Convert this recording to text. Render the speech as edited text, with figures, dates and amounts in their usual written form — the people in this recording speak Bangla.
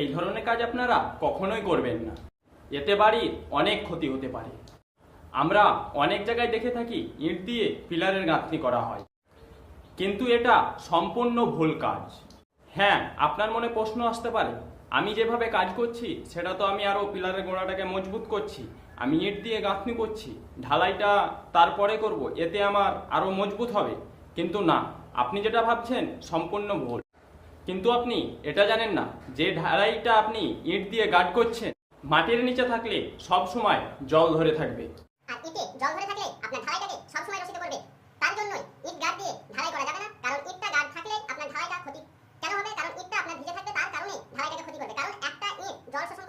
এই ধরনের কাজ আপনারা কখনোই করবেন না, এতে বাড়ির অনেক ক্ষতি হতে পারে। আমরা অনেক জায়গায় দেখে থাকি ইট দিয়ে পিলারের গাঁথনি করা হয়, কিন্তু এটা সম্পূর্ণ ভুল কাজ। হ্যাঁ, আপনার মনে প্রশ্ন আসতে পারে, আমি যেভাবে কাজ করছি সেটা তো আমি আরও পিলারের গোড়াটাকে মজবুত করছি, আমি ইট দিয়ে গাঁথনি করছি, ঢালাইটা তারপরে করব, এতে আমার আরও মজবুত হবে। কিন্তু না, আপনি যেটা ভাবছেন সম্পূর্ণ ভুল। কিন্তু আপনি এটা জানেন না যে ঢালাইটা আপনি ইট দিয়ে গার্ড করছেন, মাটির নিচে থাকলে সব সময় জল ধরে থাকবে। আর ইটে জল ধরে থাকলে আপনার ঢালাইটাকে সবসময় রক্ষিত করবে। তার জন্যই ইট গার্ড দিয়ে ঢালাই করা যাবে না, কারণ ইটটা গার্ড থাকলে আপনার ঢালাইটা ক্ষতি কেন হবে? কারণ ইটটা আপনার ভিজে থাকবে, তার কারণে ঢালাইটাকে ক্ষতি করবে। কারণ একটা ইট জল শোষণ